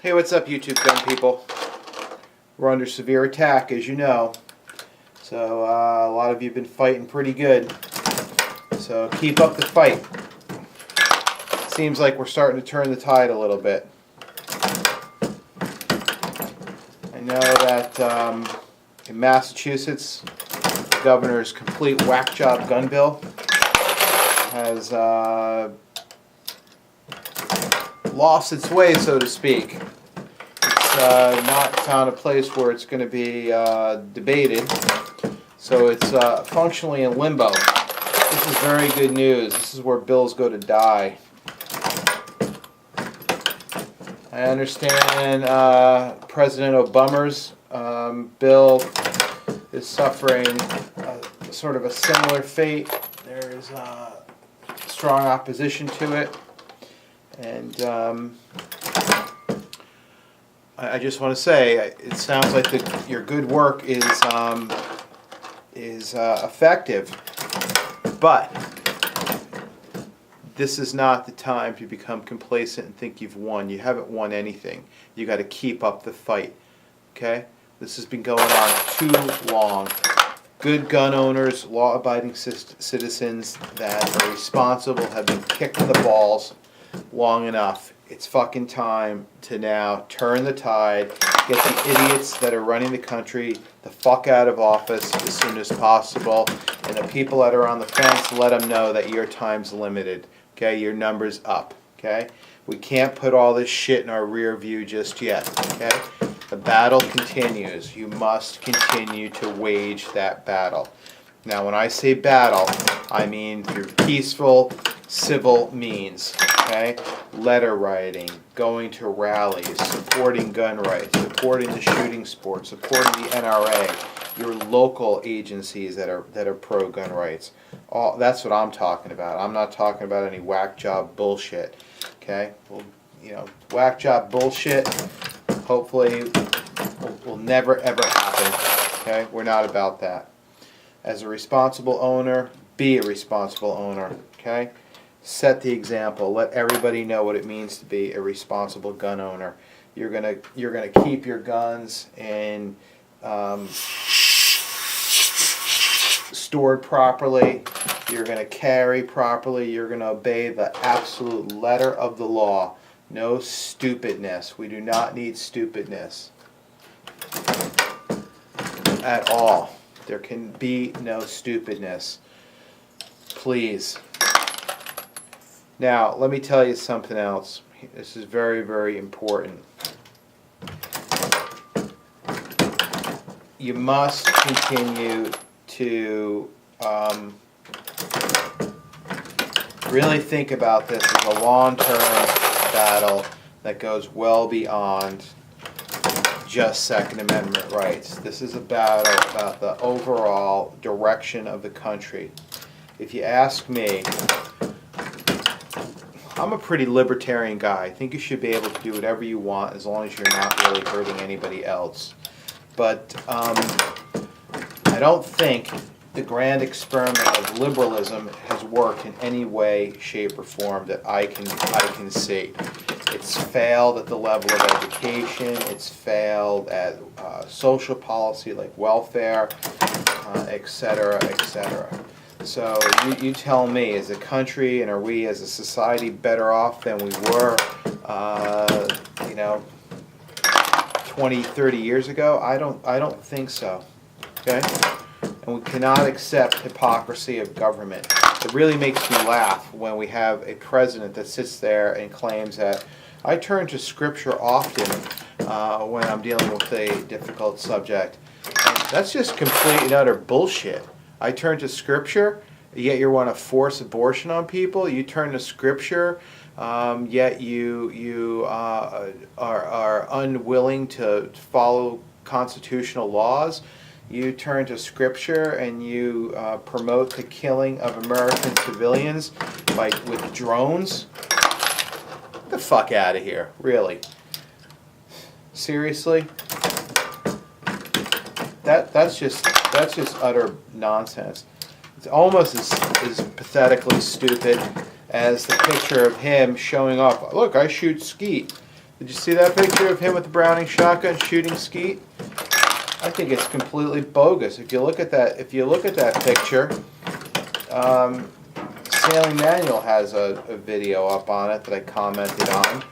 Hey, what's up, YouTube gun people? We're under severe attack, as you know. So a lot of you have been fighting pretty good. So keep up the fight. Seems like we're starting to turn the tide a little bit. I know that in Massachusetts, the governor's complete whack job gun bill has lost its way, so to speak. It's not found a place where it's going to be debated, so it's functionally in limbo. This is very good news. This is where bills go to die. I understand President Obama's bill is suffering sort of a similar fate. There is strong opposition to it. And I just want to say, it sounds like your good work is effective, but this is not the time to become complacent and think you've won. You haven't won anything. You got to keep up the fight. Okay? This has been going on too long. Good gun owners, law-abiding citizens that are responsible have been kicked in the balls long enough. It's fucking time to now turn the tide, get the idiots that are running the country the fuck out of office as soon as possible, and the people that are on the fence, let them know that your time's limited. Okay, your number's up. Okay, we can't put all this shit in our rear view just yet. Okay, the battle continues. You must continue to wage that battle. Now, when I say battle, I mean through peaceful, civil means. Okay, letter writing, going to rallies, supporting gun rights, supporting the shooting sport, supporting the NRA, your local agencies that are pro-gun rights. All that's what I'm talking about. I'm not talking about any whack job bullshit. Okay, well, you know, whack job bullshit. Hopefully, will never ever happen. Okay, we're not about that. As a responsible owner, be a responsible owner. Okay. Set the example. Let everybody know what it means to be a responsible gun owner. You're gonna keep your guns and stored properly. You're gonna carry properly. You're gonna obey the absolute letter of the law. No stupidness. We do not need stupidness at all. There can be no stupidness. Please. Now, let me tell you something else. This is very, very important. You must continue to really think about this as a long-term battle that goes well beyond just Second Amendment rights. This is a battle about the overall direction of the country. If you ask me, I'm a pretty libertarian guy. I think you should be able to do whatever you want as long as you're not really hurting anybody else. But I don't think the grand experiment of liberalism has worked in any way, shape, or form that I can see. It's failed at the level of education. It's failed at social policy like welfare, etc., etc. So you tell me, is the country and are we as a society better off than we were, 20, 30 years ago? I don't think so. Okay? And we cannot accept hypocrisy of government. It really makes me laugh when we have a president that sits there and claims that I turn to scripture often when I'm dealing with a difficult subject. And that's just complete and utter bullshit. I turn to scripture, yet you want to force abortion on people. You turn to scripture, yet you are unwilling to follow constitutional laws. You turn to scripture and you promote the killing of American civilians with drones. Get the fuck out of here, really. Seriously? That's just utter nonsense. It's almost as pathetically stupid as the picture of him showing off. Look, I shoot skeet. Did you see that picture of him with the Browning shotgun shooting skeet? I think it's completely bogus. If you look at that picture, Sailing Manual has a video up on it that I commented on.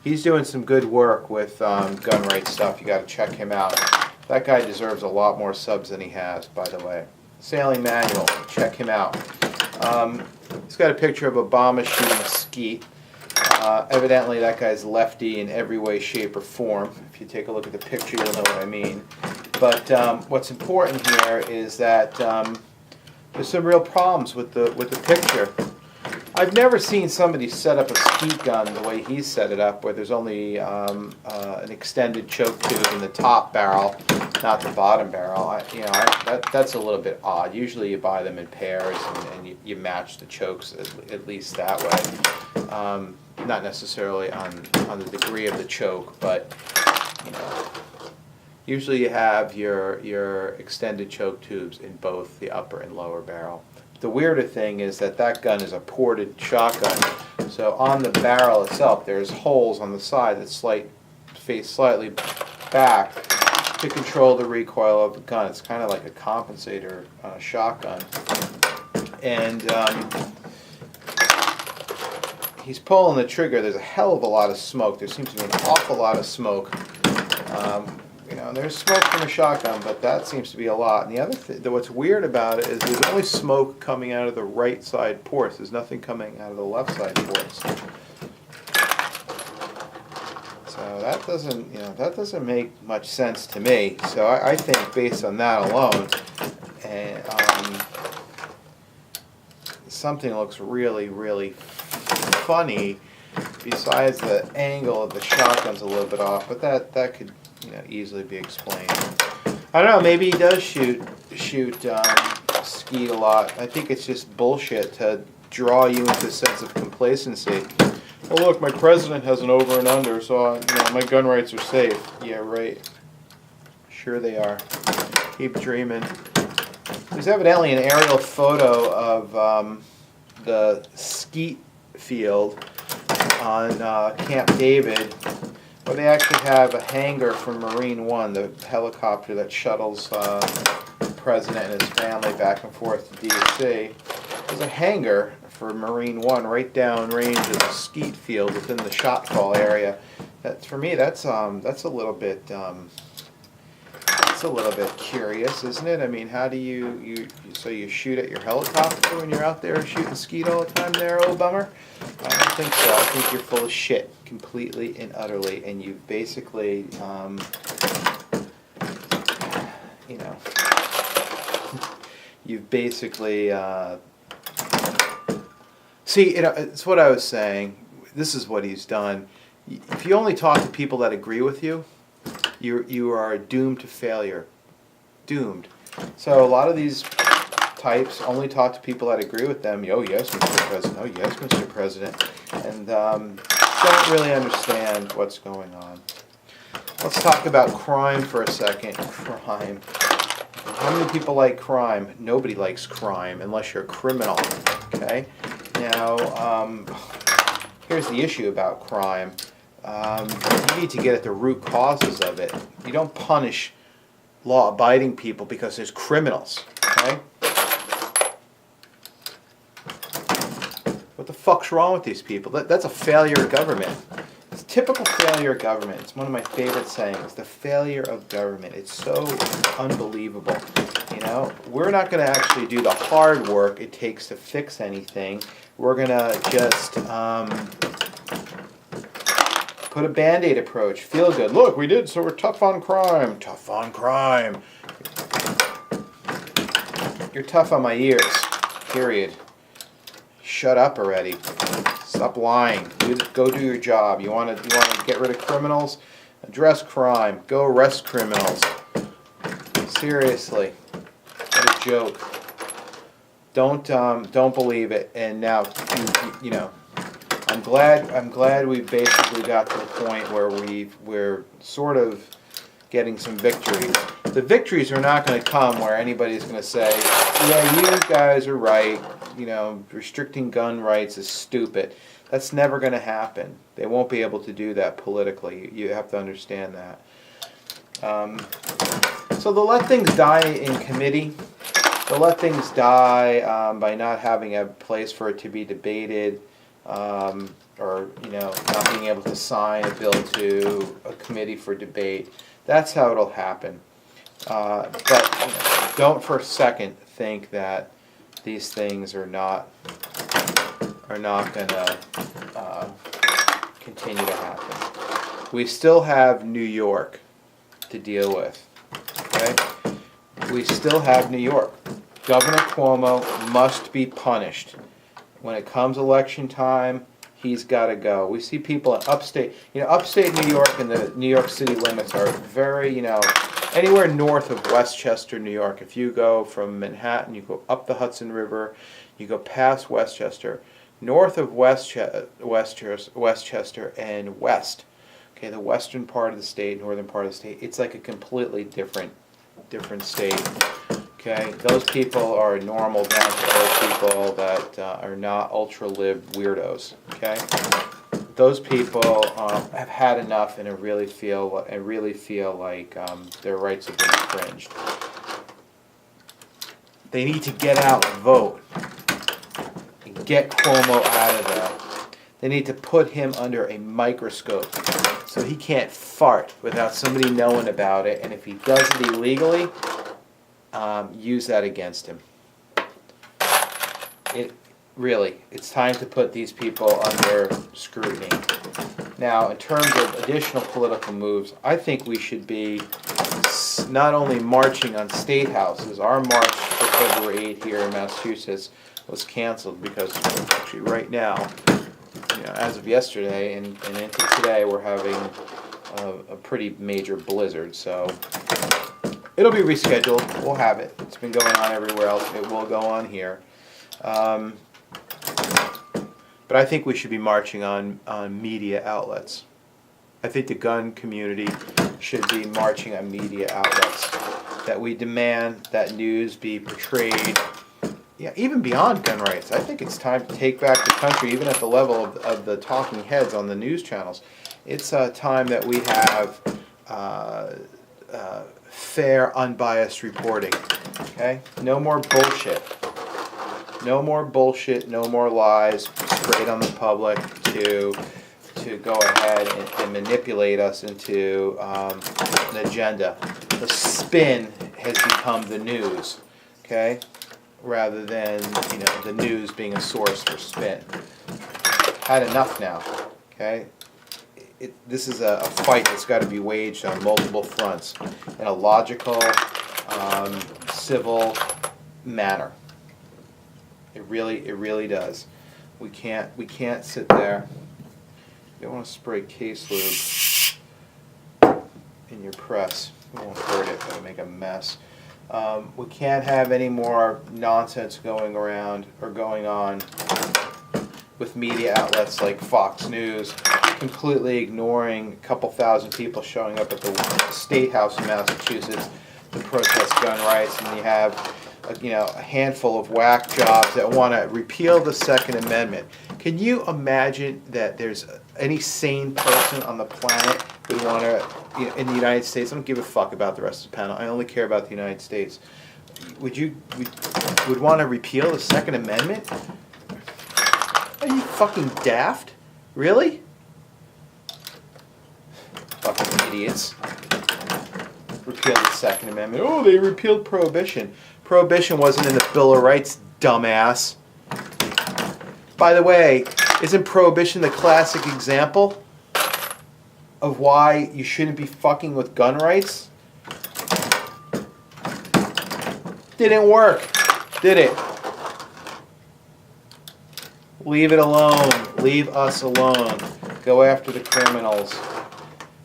He's doing some good work with gun rights stuff. You got to check him out. That guy deserves a lot more subs than he has, by the way. Sailing Manual, check him out. He's got a picture of Obama shooting a skeet. Evidently, that guy's lefty in every way, shape, or form. If you take a look at the picture, you'll know what I mean. But what's important here is that there's some real problems with the picture. I've never seen somebody set up a skeet gun the way he's set it up, where there's only an extended choke tube in the top barrel, not the bottom barrel. That's a little bit odd. Usually you buy them in pairs and you match the chokes at least that way. Not necessarily on the degree of the choke, but usually you have your extended choke tubes in both the upper and lower barrel. The weirder thing is that gun is a ported shotgun, so on the barrel itself there's holes on the side that face slightly back to control the recoil of the gun. It's kind of like a compensator on a shotgun. And he's pulling the trigger. There's a hell of a lot of smoke. There seems to be an awful lot of smoke. There's smoke from a shotgun, but that seems to be a lot. And the other thing, what's weird about it is there's only smoke coming out of the right side ports. There's nothing coming out of the left side ports. So that doesn't make much sense to me. So I think based on that alone, something looks really, really funny. Besides the angle of the shotgun's a little bit off, but that could easily be explained. I don't know. Maybe he does shoot skeet a lot. I think it's just bullshit to draw you into a sense of complacency. Oh look, my president has an over and under, so my gun rights are safe. Yeah, right. Sure they are. Keep dreaming. There's evidently an aerial photo of the skeet field on Camp David, where they actually have a hangar for Marine One, the helicopter that shuttles the president and his family back and forth to D.C. There's a hangar for Marine One right down range of the skeet field within the shot call area. For me, that's a little bit curious, isn't it? I mean, how do you shoot at your helicopter when you're out there shooting skeet all the time there, old bummer? I don't think so. I think you're full of shit, completely and utterly, and you've basically, see, it's what I was saying. This is what he's done. If you only talk to people that agree with you, you are doomed to failure. Doomed. So a lot of these types only talk to people that agree with them. Oh yes, Mr. President. Oh yes, Mr. President. And don't really understand what's going on. Let's talk about crime for a second. Crime. How many people like crime? Nobody likes crime unless you're a criminal. Okay? Now, here's the issue about crime. You need to get at the root causes of it. You don't punish law-abiding people because there's criminals. Okay? What the fuck's wrong with these people? That's a failure of government. It's a typical failure of government. It's one of my favorite sayings, the failure of government. It's so unbelievable. We're not going to actually do the hard work it takes to fix anything. We're going to just put a Band-Aid approach. Feel good. Look, we did, so we're tough on crime. Tough on crime. You're tough on my ears. Period. Shut up already. Stop lying. Go do your job. You want to get rid of criminals? Address crime. Go arrest criminals. Seriously. What a joke. Don't believe it. And now, I'm glad we've basically got to the point where we're sort of getting some victories. The victories are not going to come where anybody's going to say, yeah, you guys are right. restricting gun rights is stupid. That's never going to happen. They won't be able to do that politically. You have to understand that. So they'll let things die in committee. They'll let things die by not having a place for it to be debated, or not being able to sign a bill to a committee for debate. That's how it'll happen. But don't for a second think that these things are not going to continue to happen. We still have New York to deal with. Okay? We still have New York. Governor Cuomo must be punished. When it comes election time, he's got to go. We see people in upstate New York and the New York City limits are very, anywhere north of Westchester, New York. If you go from Manhattan, you go up the Hudson River, you go past Westchester, north of Westchester and west. Okay, the western part of the state, northern part of the state, it's like a completely different state. Okay, those people are normal, down-to-earth people that are not ultra-lib weirdos. Okay, those people have had enough and really feel like their rights have been infringed. They need to get out and vote and get Cuomo out of there. They need to put him under a microscope so he can't fart without somebody knowing about it. And if he does it illegally, use that against him. It's time to put these people under scrutiny. Now, in terms of additional political moves, I think we should be not only marching on state houses. Our march for February 8th here in Massachusetts was canceled because actually right now, as of yesterday and into today, we're having a pretty major blizzard. So it'll be rescheduled. We'll have it. It's been going on everywhere else. It will go on here. But I think we should be marching on media outlets. I think the gun community should be marching on media outlets. That we demand that news be portrayed, even beyond gun rights. I think it's time to take back the country, even at the level of the talking heads on the news channels. It's time that we have fair, unbiased reporting. Okay? No more bullshit. No more bullshit, no more lies sprayed on the public to go ahead and manipulate us into an agenda. The spin has become the news, okay? Rather than the news being a source for spin. Had enough now, okay? This is a fight that's got to be waged on multiple fronts in a logical, civil manner. It really does. We can't sit there. You don't want to spray case lube in your press. It won't hurt it, it'll make a mess. We can't have any more nonsense going around or going on with media outlets like Fox News completely ignoring a couple thousand people showing up at the State House in Massachusetts to protest gun rights, and you have a handful of whack jobs that want to repeal the Second Amendment. Can you imagine that there's any sane person on the planet who would want to, in the United States, I don't give a fuck about the rest of the panel, I only care about the United States, would want to repeal the Second Amendment? Are you fucking daft? Really? Fucking idiots. Repeal the Second Amendment. Oh, they repealed Prohibition. Prohibition wasn't in the Bill of Rights, dumbass. By the way, isn't Prohibition the classic example of why you shouldn't be fucking with gun rights? Didn't work, did it? Leave it alone. Leave us alone. Go after the criminals.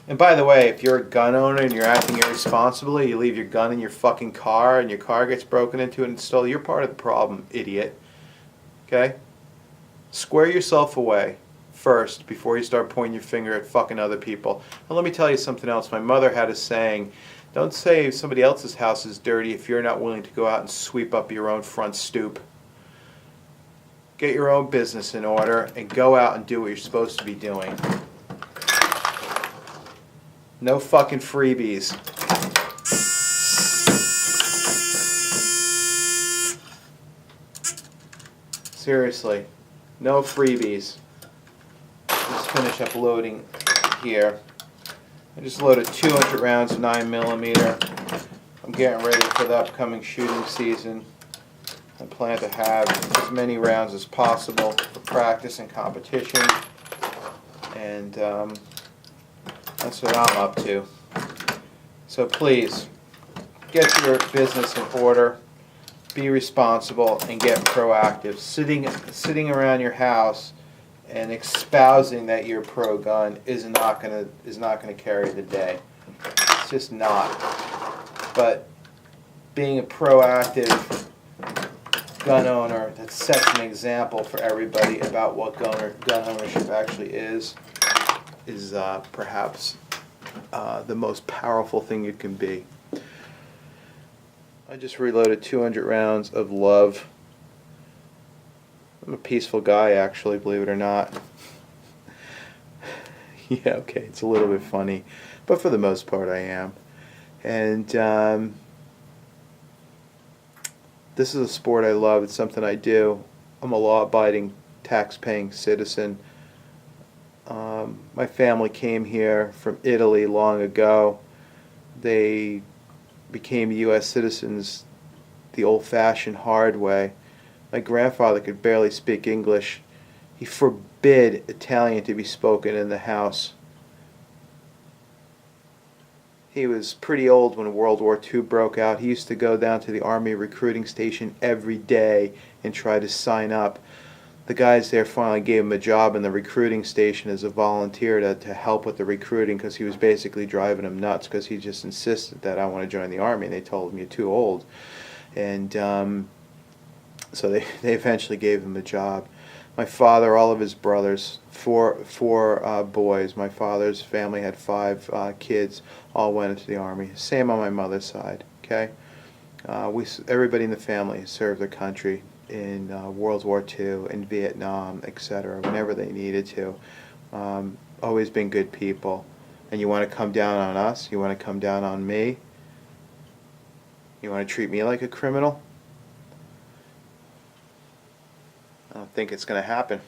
And by the way, if you're a gun owner and you're acting irresponsibly, you leave your gun in your fucking car and your car gets broken into and stolen, you're part of the problem, idiot. Okay? Square yourself away first before you start pointing your finger at fucking other people. And let me tell you something else. My mother had a saying, don't say somebody else's house is dirty if you're not willing to go out and sweep up your own front stoop. get your own business in order, and go out and do what you're supposed to be doing. No fucking freebies. Seriously, no freebies. Just finish up loading here. I just loaded 200 rounds of 9mm. I'm getting ready for the upcoming shooting season. I plan to have as many rounds as possible for practice and competition. And that's what I'm up to. So please, get your business in order, be responsible, and get proactive. Sitting around your house and espousing that you're pro-gun is not gonna carry the day. It's just not. But being a proactive gun owner that sets an example for everybody about what gun ownership actually is perhaps the most powerful thing you can be. I just reloaded 200 rounds of love. I'm a peaceful guy, actually, believe it or not. Yeah, okay, it's a little bit funny, but for the most part I am. And this is a sport I love. It's something I do. I'm a law-abiding, tax-paying citizen. My family came here from Italy long ago. They became U.S. citizens the old-fashioned hard way. My grandfather could barely speak English. He forbid Italian to be spoken in the house. He was pretty old when World War II broke out. He used to go down to the Army recruiting station every day and try to sign up. The guys there finally gave him a job in the recruiting station as a volunteer to help with the recruiting, because he was basically driving him nuts, because he just insisted that I want to join the Army. And they told him, you're too old. And so they eventually gave him a job. My father, all of his brothers, four boys. My father's family had 5 kids, all went into the Army. Same on my mother's side. Okay, everybody in the family served their country in World War II, in Vietnam, etc. Whenever they needed to. Always been good people. And you want to come down on us? You want to come down on me? You want to treat me like a criminal? I don't think it's going to happen.